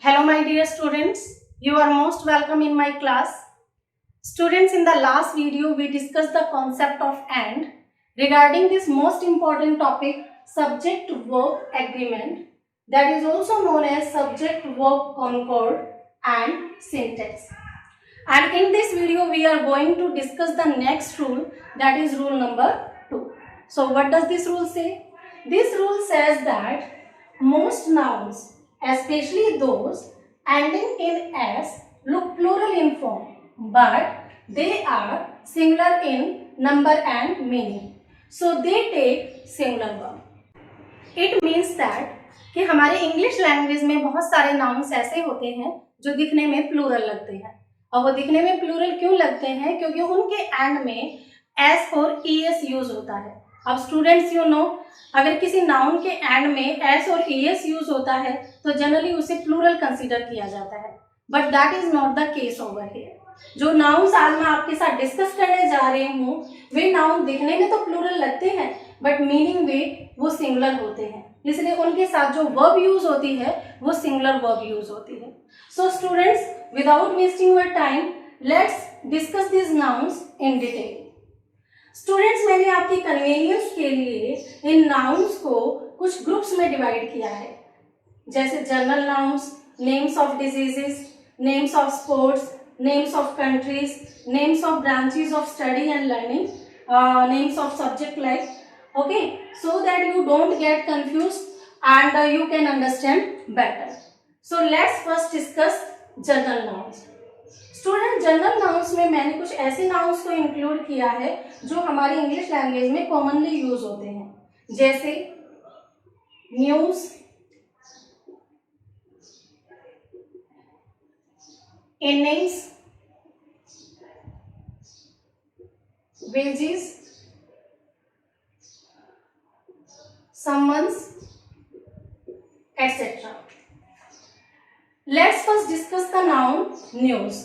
Hello my dear students, you are most welcome in my class. Students, in the last video we discussed the concept of and. Regarding this most important topic, subject verb agreement, that is also known as subject verb concord and syntax. And in this video we are going to discuss the next rule, that is rule number 2. So what does this rule say? This rule says that most nouns, especially those ending in s, look plural in form, but they are singular in number and meaning. So they take singular verb. It means that कि हमारे English language में बहुत सारे nouns ऐसे होते हैं जो दिखने में प्लूरल लगते हैं, और वो दिखने में प्लूरल क्यों लगते हैं? क्योंकि उनके एंड में एस और ई एस यूज होता है. अब स्टूडेंट्स अगर किसी नाउन के एंड में एस और ई एस यूज होता है तो जनरली उसे प्लूरल कंसीडर किया जाता है, but that is not the case over here. जो नाउन्स आज मैं आपके साथ डिस्कस करने जा रही हूँ वे नाउन दिखने में तो प्लूरल लगते हैं बट मीनिंग में वो सिंगुलर होते हैं, इसलिए उनके साथ जो वर्ब यूज होती है वो सिंगुलर वर्ब यूज होती है. So students, without wasting your time, let's discuss this nouns in detail. Students, मैंने आपकी कन्वीनियंस के लिए इन नाउन्स को कुछ ग्रुप्स में डिवाइड किया है, जैसे general nouns, names of diseases, names of sports, names of countries, names of branches of study and learning, names of subject like, okay, so that you don't get confused and you can understand better. So let's first discuss general nouns. Student, general nouns में मैंने कुछ ऐसे nouns को include किया है जो हमारी English language में कॉमनली यूज होते हैं, जैसे news, innings, wages, summons, etc. Let's first discuss the noun news.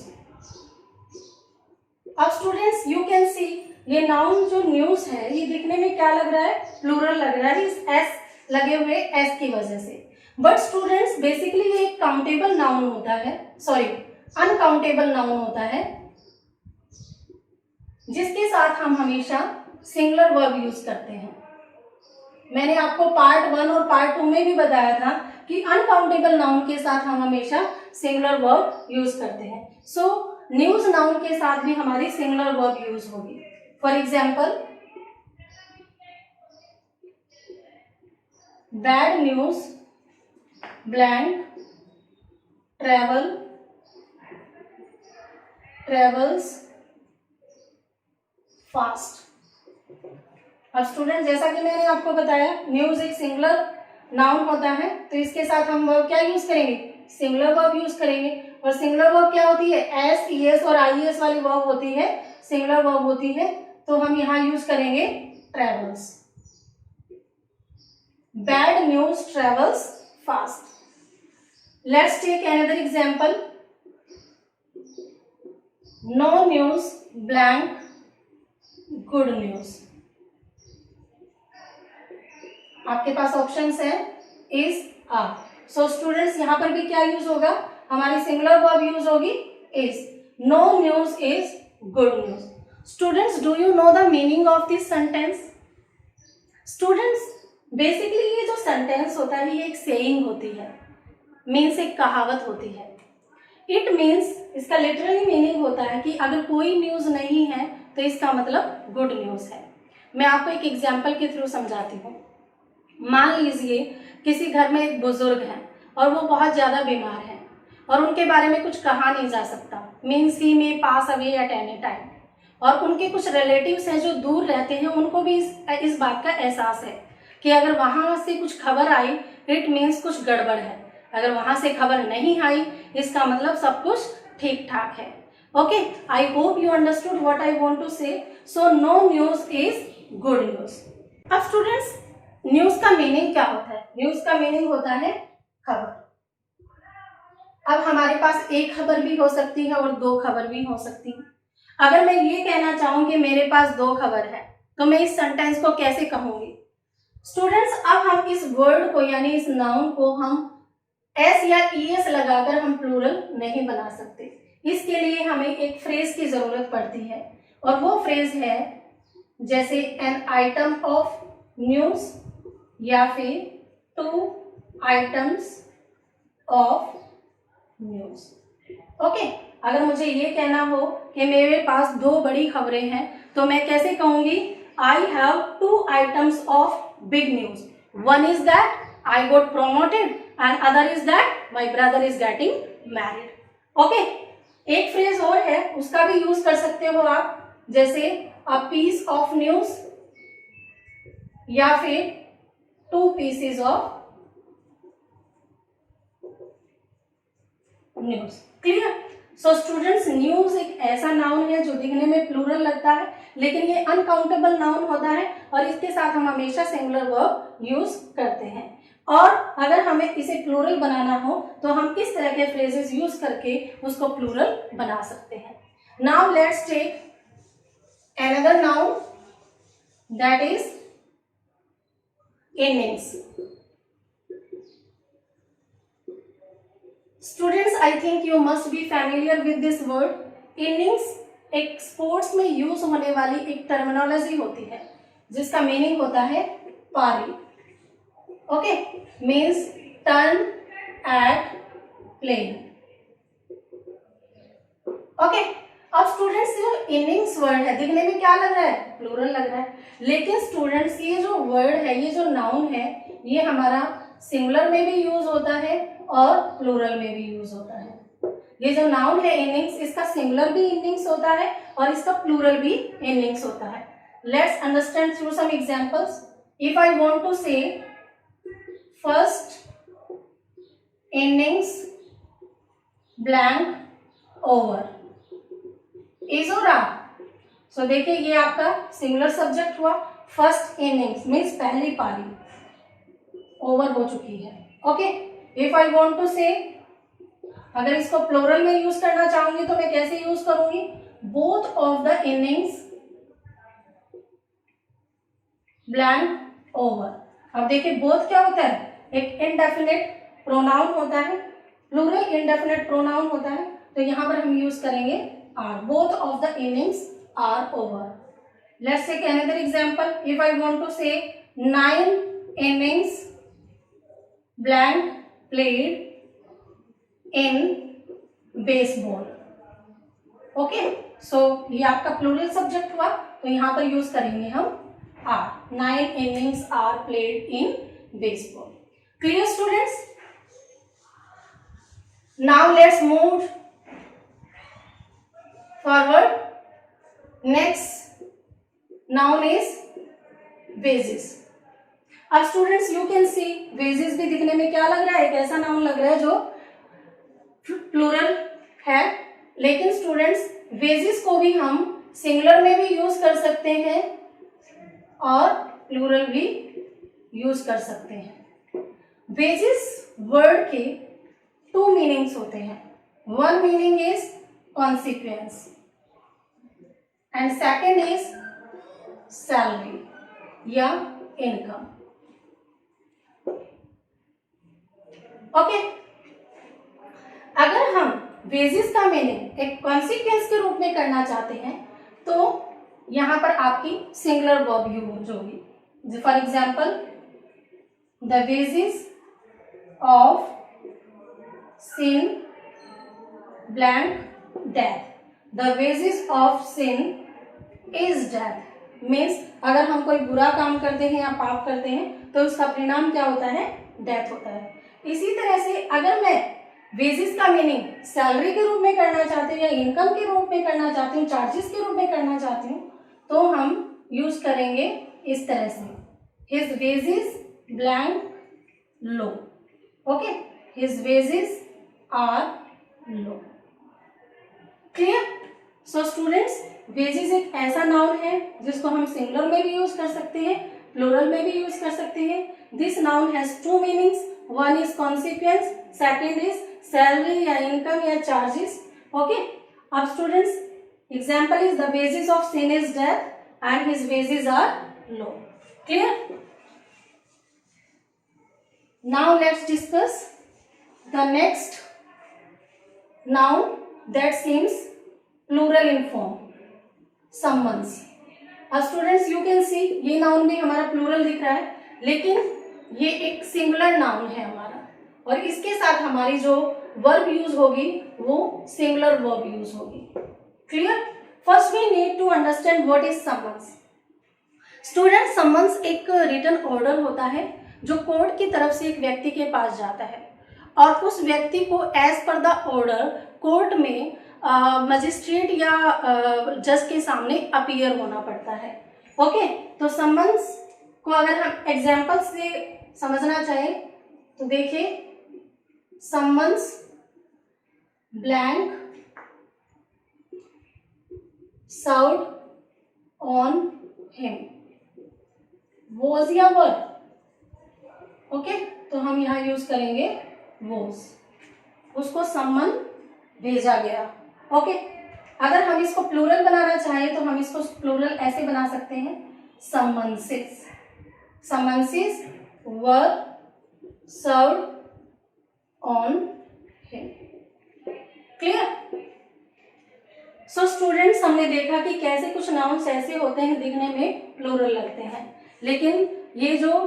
अब स्टूडेंट्स यू कैन सी ये नाउन जो न्यूज है ये दिखने में क्या लग रहा है? प्लूरल लग रहा है इस एस लगे हुए एस की वजह से, बट स्टूडेंट्स बेसिकली ये एक काउंटेबल नाउन होता है, सॉरी अनकाउंटेबल नाउन होता है, जिसके साथ हम हमेशा सिंगुलर वर्ब यूज करते हैं. मैंने आपको पार्ट 1 और पार्ट 2 में भी बताया था कि अनकाउंटेबल नाउन के साथ हम हमेशा सिंगुलर वर्ब यूज करते हैं. सो न्यूज नाउन के साथ भी हमारी सिंगुलर वर्ब यूज होगी. For example, bad news blank travels fast. अब स्टूडेंट, जैसा कि मैंने आपको बताया न्यूज एक सिंगुलर नाउन होता है, तो इसके साथ हम वर्ब क्या यूज करेंगे? सिंगुलर वर्ब यूज करेंगे. और सिंगुलर वर्ब क्या होती है? एस, ई एस और आई एस वाली वर्ब होती है, सिंगुलर वर्ब होती है, तो हम यहाँ यूज करेंगे travels. Bad news travels fast. Let's take another example, no news blank good news. आपके पास ऑप्शंस है इज, आर. सो स्टूडेंट्स, यहां पर भी क्या यूज होगा? हमारी सिंगुलर वर्ब यूज होगी is. No news is good news. Students, do you know the meaning of this sentence? Students, basically ये जो सेंटेंस होता है ये एक सेइंग होती है, मीन्स एक कहावत होती है. इट मीन्स, इसका लिटरली मीनिंग होता है कि अगर कोई न्यूज नहीं है तो इसका मतलब गुड न्यूज है. मैं आपको एक एग्जाम्पल के थ्रू समझाती हूँ. मान लीजिए किसी घर में एक बुजुर्ग है और वो बहुत ज़्यादा बीमार है और उनके बारे में कुछ कहा नहीं जा सकता, मीन्स ही में pass away at any time. और उनके कुछ रिलेटिव्स हैं जो दूर रहते हैं, उनको भी इस बात का एहसास है कि अगर वहाँ से कुछ खबर आई इट मीन्स कुछ गड़बड़ है, अगर वहाँ से खबर नहीं आई इसका मतलब सब कुछ ठीक ठाक है. Okay, I hope you understood what I want to say. So no news is good news. अब स्टूडेंट्स, न्यूज का मीनिंग क्या होता है? न्यूज का मीनिंग होता है खबर. अब हमारे पास एक खबर भी हो सकती है और दो खबर भी हो सकती है. अगर मैं ये कहना चाहूं कि मेरे पास दो खबर है तो मैं इस सेंटेंस को कैसे कहूंगी? स्टूडेंट्स, अब हम इस वर्ड को यानी इस नाउन को हम एस या ईएस लगाकर हम प्लूरल नहीं बना सकते। इसके लिए हमें एक फ्रेज की जरूरत पड़ती है और वो फ्रेज है जैसे एन आइटम ऑफ न्यूज या फिर two items of news. Okay, अगर मुझे ये कहना हो कि मेरे पास दो बड़ी खबरें हैं तो मैं कैसे कहूंगी? I have two items of big news. One is that I got promoted and other is that my brother is getting married. Okay, एक फ्रेज और है, उसका भी यूज कर सकते हो आप, जैसे अ पीस ऑफ न्यूज या फिर two pieces of news. Clear? So students, news एक ऐसा नाउन है जो दिखने में प्लूरल लगता है, लेकिन ये अनकाउंटेबल नाउन होता है और इसके साथ हम हमेशा सिंगुलर वर्ब यूज करते हैं। और अगर हमें इसे प्लूरल बनाना हो तो हम किस तरह के फ्रेजेस यूज करके उसको प्लूरल बना सकते हैं? Now let's take another noun, that is innings. Students, I think you must be familiar with this word. innings एक स्पोर्ट्स में यूज होने वाली एक टर्मिनोलॉजी होती है जिसका मीनिंग होता है पारी। Okay, means turn eight playing. Okay, अब स्टूडेंट्स जो इनिंग्स वर्ड है दिखने में क्या लग रहा है? प्लूरल लग रहा है, लेकिन स्टूडेंट्स ये जो वर्ड है, ये जो नाउन है, ये हमारा सिंगुलर में भी यूज होता है और प्लूरल में भी यूज होता है। ये जो नाउन है इनिंग्स, इसका सिंगुलर भी इनिंग्स होता है और इसका प्लूरल भी इनिंग्स होता है। Let's understand through some examples. If I want to say first innings blank over is और आर। सो देखिए, ये आपका सिंगुलर सब्जेक्ट हुआ। फर्स्ट इनिंग्स मीन्स पहली पारी, ओवर हो चुकी है। Okay, if I want to say, अगर इसको प्लूरल में यूज करना चाहूंगी तो मैं कैसे यूज करूंगी? Both of the innings blank over. अब देखिए, बोथ क्या होता है? एक इंडेफिनिट प्रोनाउन होता है, प्लूरल इंडेफिनिट प्रोनाउन होता है, तो यहां पर हम यूज करेंगे are. Both of the innings are over. Let's take another example. If I want to say 9 innings blank played in baseball. Okay, so ये आपका plural subject हुआ, तो यहाँ पर यूज करेंगे हम are. 9 innings are played in baseball. Clear, students? Now let's move forward. Next noun is wages. अब students you can see wages भी दिखने में क्या लग रहा है? एक ऐसा नाउन लग रहा है जो प्लूरल है, लेकिन स्टूडेंट्स wages को भी हम सिंगुलर में भी यूज कर सकते हैं और प्लूरल भी यूज कर सकते हैं। wages वर्ड के टू मीनिंग्स होते हैं। One meaning is consequence and second is salary या income. ओके, अगर हम wages का मीनिंग एक consequence के रूप में करना चाहते हैं तो यहां पर आपकी सिंगुलर वर्ब यूज होगी। For example, the wages of sin blank death. The wages of sin is death. Means अगर हम कोई बुरा काम करते हैं या पाप करते हैं तो उसका परिणाम क्या होता है? डेथ होता है। इसी तरह से अगर मैं वेजेस का मीनिंग सैलरी के रूप में करना चाहती हूँ या इनकम के रूप में करना चाहती हूँ, चार्जेस के रूप में करना चाहती हूँ, तो हम यूज करेंगे इस तरह से, his wages blank low. Okay, his wages are low. Clear? So students, wages एक ऐसा नाउन है जिसको हम सिंगुलर में भी यूज कर सकते हैं, प्लूरल में भी यूज कर सकते हैं। This noun has two meanings, one is consequence, second is salary या इनकम या चार्जेस। ओके, अब students example is the wages of sin is death and his wages are low. Clear? Now let's discuss The next noun that seems plural in form, summons. अब students you can see ये noun भी हमारा plural दिख रहा है, लेकिन ये एक सिंगुलर नाउन है हमारा, और इसके साथ हमारी जो वर्ब यूज होगी वो सिंगुलर वर्ब यूज होगी. Clear? First we need to understand what is summons. Student, summons एक रिटन ऑर्डर होता है जो कोर्ट की तरफ से एक व्यक्ति के पास जाता है, और उस व्यक्ति को as per the order court में मजिस्ट्रेट या जज के सामने अपीयर होना पड़ता है. ओके, तो समन्स को अगर हम एग्जाम्पल से समझना चाहें तो देखिए, summons blank served on him. Was या वर? ओके, तो हम यहाँ यूज करेंगे वॉज. उसको सम्मन भेजा गया. ओके, अगर हम इसको प्लूरल बनाना चाहें तो हम इसको प्लूरल ऐसे बना सकते हैं, summonses. Summonses were served on him. Clear? So students, हमने देखा कि कैसे कुछ नाउन्स ऐसे होते हैं दिखने में प्लूरल लगते हैं, लेकिन ये जो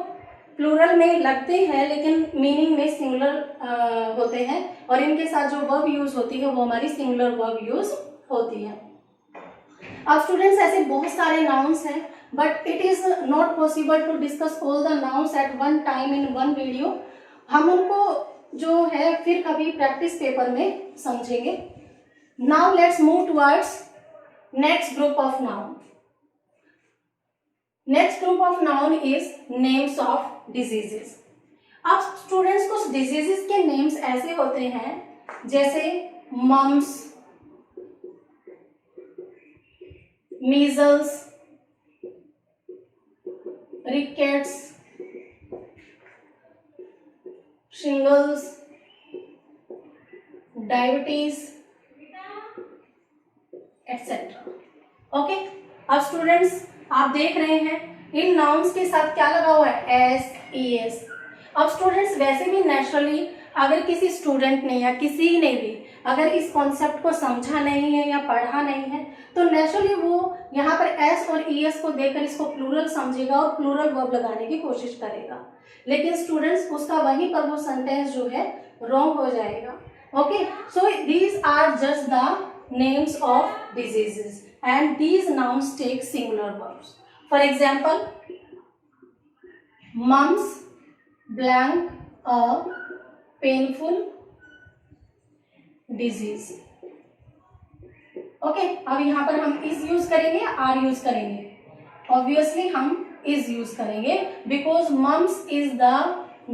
प्लूरल में लगते हैं लेकिन मीनिंग में सिंगुलर होते हैं, और इनके साथ जो वर्ब यूज होती है वो हमारी सिंगुलर वर्ब यूज होती है. अब स्टूडेंट्स, ऐसे बहुत सारे नाउन्स हैं, but it is not possible to discuss all the nouns at one time in one video. हम उनको जो है फिर कभी प्रैक्टिस पेपर में समझेंगे. Now let's move towards next group of noun. Next group of noun is names of diseases. अब students, कुछ डिजीजेस के नेम्स ऐसे होते हैं जैसे mumps, measles, rickets, shingles, diabetes etcetera. Okay, अब स्टूडेंट्स आप देख रहे हैं इन नाउन्स के साथ क्या लगा हुआ है, एस, ई, एस. अब स्टूडेंट्स, वैसे भी नेचुरली अगर किसी स्टूडेंट ने या किसी ने भी अगर इस कॉन्सेप्ट को समझा नहीं है या पढ़ा नहीं है तो नेचुरली वो यहाँ पर एस और ई एस को देखकर इसको प्लूरल समझेगा और प्लूरल वर्ब लगाने की कोशिश करेगा, लेकिन स्टूडेंट्स उसका वहीं पर वो सेंटेंस जो है रॉन्ग हो जाएगा. Okay, so these are just the names of diseases and these nouns take singular verbs. For example, mumps blank a painful disease. Okay, अब यहाँ पर हम is यूज करेंगे या आर यूज करेंगे? ऑब्वियसली हम is यूज करेंगे because mumps is the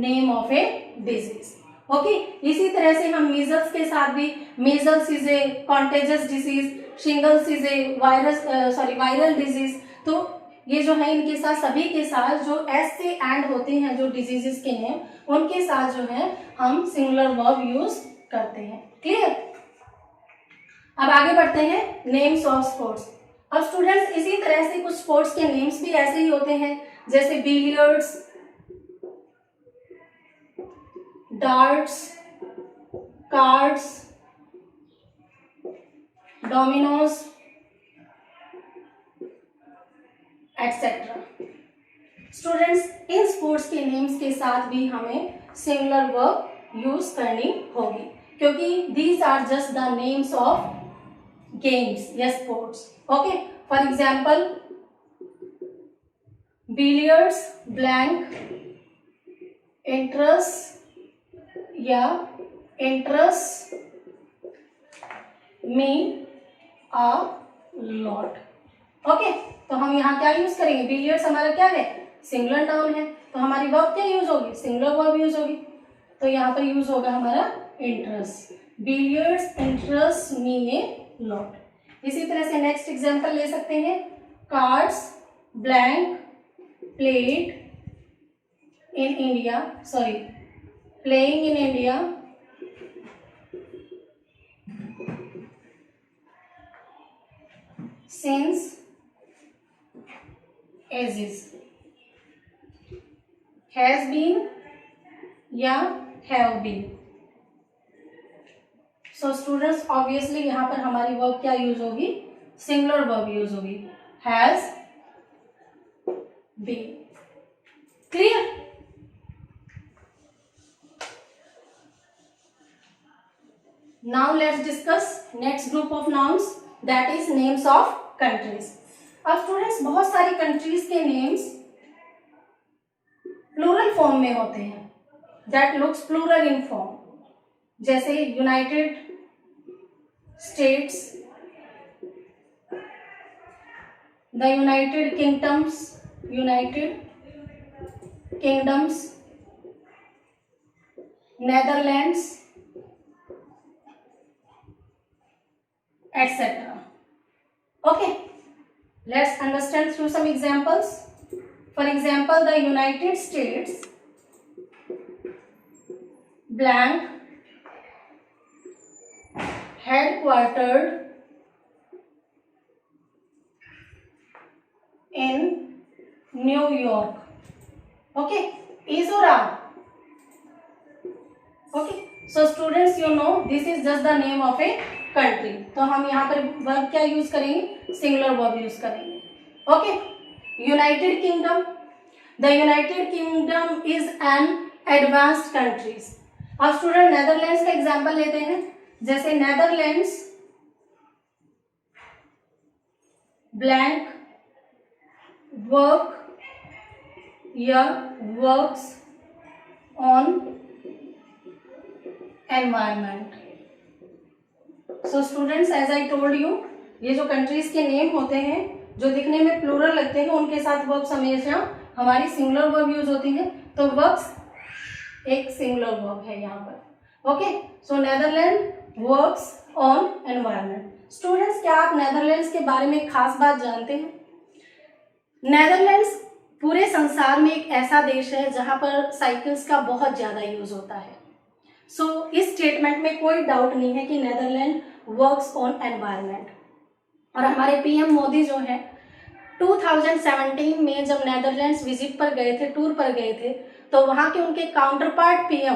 name of a disease. Okay, इसी तरह से हम मीजल्स के साथ भी, measles is a contagious disease, shingles is a viral disease. तो ये जो है इनके साथ सभी के साथ जो एस से एंड होते हैं जो डिजीजेस के नेम, उनके साथ जो है हम सिंगुलर वर्ब यूज करते हैं. क्लियर? अब आगे बढ़ते हैं नेम्स ऑफ स्पोर्ट्स. अब स्टूडेंट्स, इसी तरह से कुछ स्पोर्ट्स के नेम्स भी ऐसे ही होते हैं जैसे billiards, darts, cards, Domino's etcetera. Students, in sports के नेम्स के साथ भी हमें सिंगुलर वर्ब यूज करनी होगी क्योंकि these are just the names of games या sports. Okay, for example billiards blank interest या interest me a lot. Okay, तो हम यहाँ क्या यूज करेंगे, बिलियर्ड्स हमारा क्या है, सिंगुलर नाउन है, तो हमारी वर्ब क्या यूज होगी, सिंगुलर वर्ब यूज होगी. तो यहाँ पर यूज होगा हमारा interest, billiards interest me a lot. इसी तरह से नेक्स्ट एग्जांपल ले सकते हैं, cards blank played in India, playing in India since ages. Has been या have been. So students obviously यहाँ पर हमारी वर्ब क्या यूज होगी, सिंगुलर वर्ब यूज होगी, has been. Clear? Now let's discuss next group of nouns, that is names of countries. अब students बहुत सारी कंट्रीज के नेम्स प्लूरल फॉर्म में होते हैं, that looks plural in form, जैसे United States, the United Kingdoms, Netherlands, etc. Okay, let's understand through some examples. For example, the United States blank headquartered in New York. Okay, is or are? Okay, so students, you know this is just the name of a country, तो हम यहाँ पर verb क्या use करेंगे, singular verb use करेंगे। Okay, United Kingdom, the United Kingdom is an advanced countries. अब student Netherlands का example लेते हैं, जैसे नेदरलैंड्स ब्लैंक वर्क या works on environment. So students, as I told you, ये जो कंट्रीज के नेम होते हैं जो दिखने में प्लूरल लगते हैं, उनके साथ वर्ब्स हमेशा हमारी सिंगुलर वर्ब यूज होती है, तो वर्क्स एक सिंगुलर वर्ब है यहाँ पर। Okay, so Netherland works on environment. Students, क्या आप नेदरलैंड्स के बारे में खास बात जानते हैं? नेदरलैंड्स पूरे संसार में एक ऐसा देश है जहाँ पर साइकिल्स का बहुत ज़्यादा यूज होता है। सो इस स्टेटमेंट में कोई डाउट नहीं है कि नेदरलैंड वर्क्स ऑन एनवायरनमेंट। और हमारे पीएम मोदी जो है 2017 में जब नेदरलैंड्स विजिट पर गए थे, टूर पर गए थे, तो वहाँ के उनके counter part PM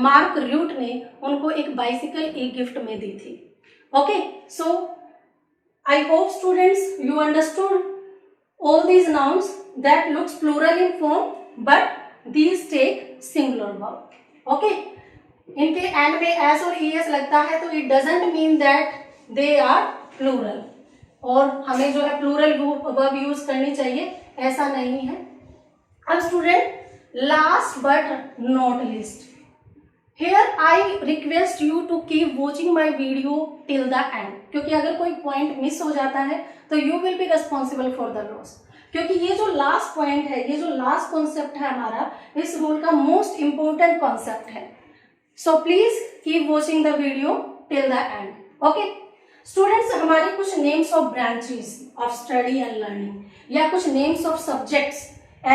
Mark Rutte ने उनको एक बाइसिकल एक गिफ्ट में दी थी। Okay, so I hope students you understood all these nouns that looks plural in form but these take singular verb. Okay, इनके एंड में एस और es लगता है तो it doesn't mean that they are plural, और हमें जो है प्लूरल वर्ब यूज करनी चाहिए ऐसा नहीं है। अब student, last but not least, here I request you to keep watching my video till the end, क्योंकि अगर कोई पॉइंट मिस हो जाता है तो you will be responsible for the loss, क्योंकि ये जो लास्ट पॉइंट है, ये जो लास्ट कॉन्सेप्ट है हमारा, इस रूल का मोस्ट इंपॉर्टेंट कॉन्सेप्ट है। So please keep watching the video till the end. Okay students, हमारे कुछ names of branches of study and learning या कुछ नेम्स ऑफ सब्जेक्ट्स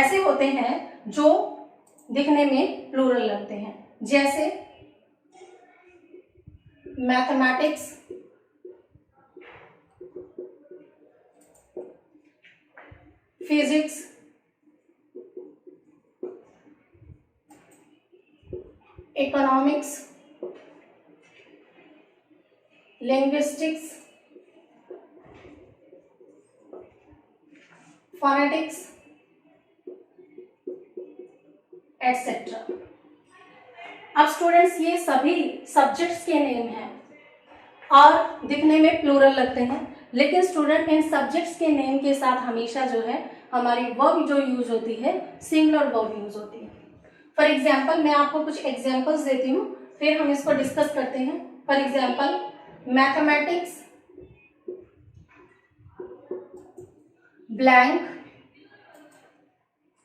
ऐसे होते हैं जो दिखने में प्लूरल लगते हैं, जैसे mathematics, physics, economics, linguistics, phonetics etcetera. अब स्टूडेंट्स, ये सभी सब्जेक्ट्स के नेम हैं और दिखने में प्लूरल लगते हैं, लेकिन स्टूडेंट इन सब्जेक्ट्स के नेम के साथ हमेशा जो है हमारी वर्ब जो यूज होती है सिंगुलर वर्ब यूज होती है। फॉर एग्जाम्पल, मैं आपको कुछ एग्जाम्पल्स देती हूँ, फिर हम इसको डिस्कस करते हैं। For example, mathematics blank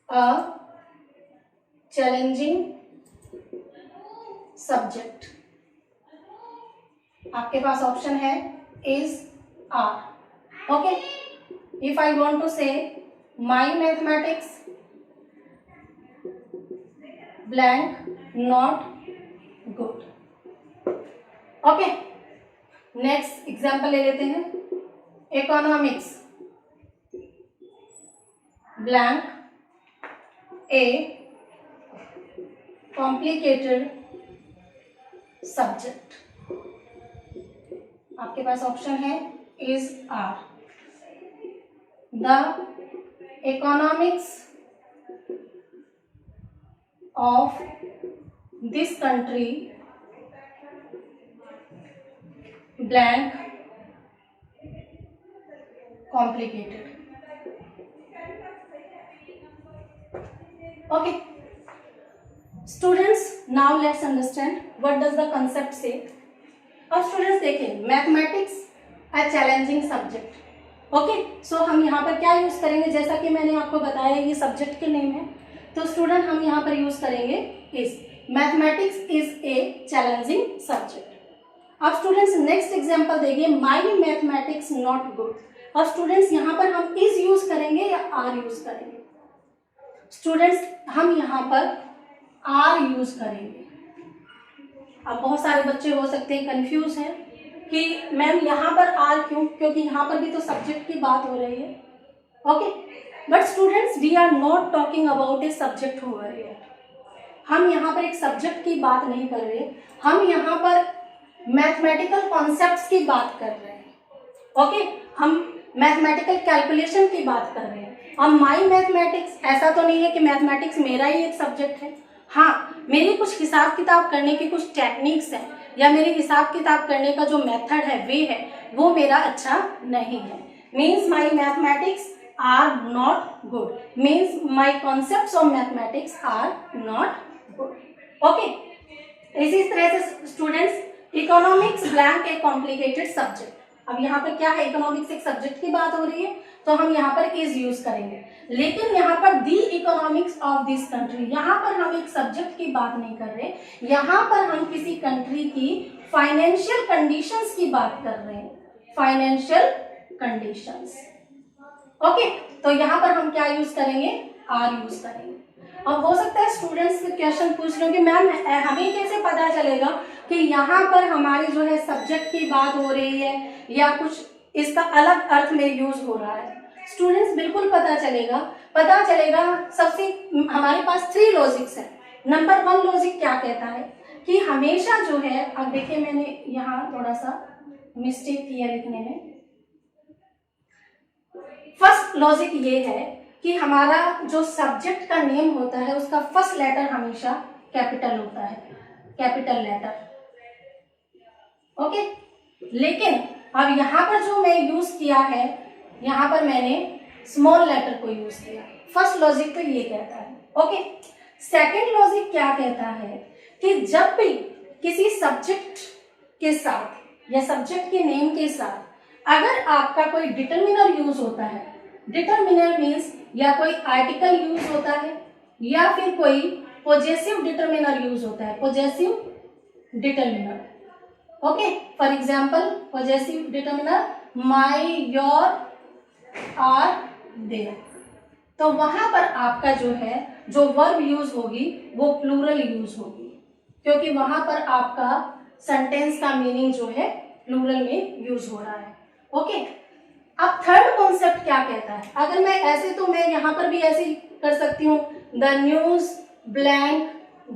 a challenging subject. आपके पास ऑप्शन है is, are. Okay, if I want to say my mathematics blank not good. Okay, next example ले लेते हैं, economics blank a complicated subject. आपके पास ऑप्शन है is are. The economics of this country blank complicated. Okay students, now let's understand what does the concept say. अब students देखिए, mathematics है challenging subject. Okay so हम यहाँ पर क्या यूज करेंगे, जैसा कि मैंने आपको बताया ये सब्जेक्ट के नेम है, तो स्टूडेंट हम यहाँ पर यूज करेंगे is. Mathematics is a challenging subject. अब स्टूडेंट्स नेक्स्ट एग्जांपल देखिए, माई मैथमेटिक्स नॉट गुड। अब स्टूडेंट्स यहाँ पर हम इज यूज करेंगे या आर यूज करेंगे? स्टूडेंट्स हम यहाँ पर आर यूज करेंगे। अब बहुत सारे बच्चे हो सकते हैं कंफ्यूज हैं कि मैम यहाँ पर आर क्यों, क्योंकि यहाँ पर भी तो सब्जेक्ट की बात हो रही है। Okay but students we are not talking about a subject over here. हम यहाँ पर एक सब्जेक्ट की बात नहीं कर रहे, हम यहाँ पर मैथमेटिकल कॉन्सेप्ट्स की बात कर रहे हैं। ओके हम मैथमेटिकल कैलकुलेशन की बात कर रहे हैं। अब माई मैथमेटिक्स ऐसा तो नहीं है कि मैथमेटिक्स मेरा ही एक सब्जेक्ट है। हाँ, मेरी कुछ हिसाब किताब करने की कुछ टेक्निक्स हैं या मेरे हिसाब किताब करने का जो मेथड है वे है, वो मेरा अच्छा नहीं है। Means my mathematics are not good, means my concepts of mathematics are not good. Okay इसी तरह से students, economics blank a complicated subject. अब यहाँ पर क्या है, इकोनॉमिक्स एक सब्जेक्ट की बात हो रही है, तो हम यहाँ पर इज यूज करेंगे। लेकिन यहाँ पर दी इकोनॉमिक्स ऑफ दिस कंट्री, यहाँ पर हम एक सब्जेक्ट की बात नहीं कर रहे, यहाँ पर हम किसी कंट्री की फाइनेंशियल कंडीशंस की बात कर रहे हैं, फाइनेंशियल कंडीशंस। ओके तो यहाँ पर हम क्या यूज करेंगे, आर यूज करेंगे। अब हो सकता है स्टूडेंट्स क्वेश्चन पूछ रहे हो कि मैम हमें कैसे पता चलेगा कि यहाँ पर हमारी जो है सब्जेक्ट की बात हो रही है या कुछ इसका अलग अर्थ में यूज हो रहा है। स्टूडेंट्स बिल्कुल पता चलेगा। सबसे हमारे पास 3 लॉजिक्स है। नंबर 1 लॉजिक क्या कहता है कि हमेशा जो है, अब देखिए मैंने यहाँ थोड़ा सा मिस्टेक किया लिखने में। फर्स्ट लॉजिक ये है कि हमारा जो सब्जेक्ट का नेम होता है उसका फर्स्ट लेटर हमेशा कैपिटल होता है, कैपिटल लेटर। ओके लेकिन अब यहाँ पर जो मैं यूज किया है, यहाँ पर मैंने स्मॉल लेटर को यूज किया। फर्स्ट लॉजिक तो ये कहता है। ओके सेकंड लॉजिक क्या कहता है कि जब भी किसी सब्जेक्ट के साथ या सब्जेक्ट के नेम के साथ अगर आपका कोई डिटरमिनर यूज होता है, डिटरमिनर मीन्स या कोई आर्टिकल यूज होता है या फिर कोई पोजेसिव डिटरमिनर यूज होता है, possessive determiner. Okay for example possessive determiner my, your, our, their, तो वहां पर आपका जो है जो वर्ब यूज होगी वो प्लूरल यूज होगी, क्योंकि वहां पर आपका सेंटेंस का मीनिंग जो है प्लूरल में यूज हो रहा है। ओके अब थर्ड कॉन्सेप्ट क्या कहता है, अगर मैं ऐसे तो मैं यहाँ पर भी ऐसे ही कर सकती हूँ, द न्यूज ब्लैंक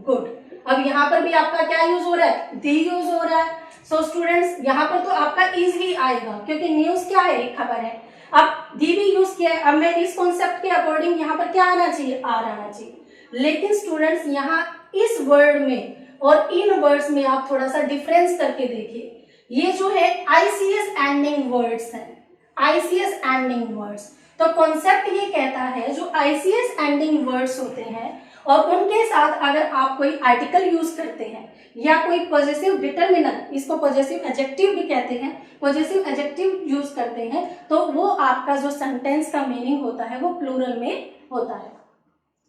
गुड। अब यहाँ पर भी आपका क्या यूज हो रहा है, दी यूज हो रहा है। सो स्टूडेंट्स यहाँ पर तो आपका इज ही आएगा, क्योंकि न्यूज क्या है, एक खबर है। अब दी भी यूज किया है, अब मैं इस कॉन्सेप्ट के अकॉर्डिंग यहाँ पर क्या आना चाहिए, आर आना चाहिए। लेकिन स्टूडेंट्स यहाँ इस वर्ड में और इन वर्ड्स में आप थोड़ा सा डिफरेंस करके देखिए। ये जो है आईसीएस एंडिंग वर्ड्स हैं, आईसीएस एंडिंग वर्ड्स। तो कॉन्सेप्ट ये कहता है जो आईसीएस एंडिंग वर्ड्स होते हैं और उनके साथ अगर आप कोई आर्टिकल यूज करते हैं या कोई पॉजिटिव डिटरमिनर, इसको पॉजिटिव एडजेक्टिव भी कहते हैं, पॉजिटिव एडजेक्टिव यूज करते हैं, तो वो आपका जो सेंटेंस का मीनिंग होता है वो प्लूरल में होता है।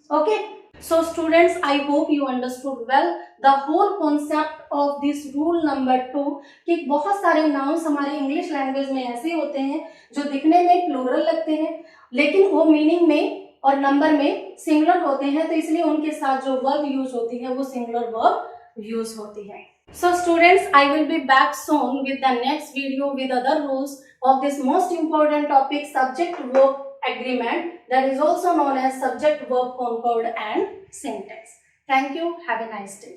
Okay so students, I hope you understood well the whole concept of this rule number 2 कि बहुत सारे nouns हमारे इंग्लिश लैंग्वेज में ऐसे होते हैं जो दिखने में प्लूरल लगते हैं लेकिन वो मीनिंग में और नंबर में सिंगुलर होते हैं, तो इसलिए उनके साथ जो वर्ब यूज होती है वो सिंगुलर वर्ब यूज होती है। So students, I will be back soon with the next video with other rules of this most important topic, subject verb agreement, that is also known as subject verb concord and syntax. Thank you. Have a nice day.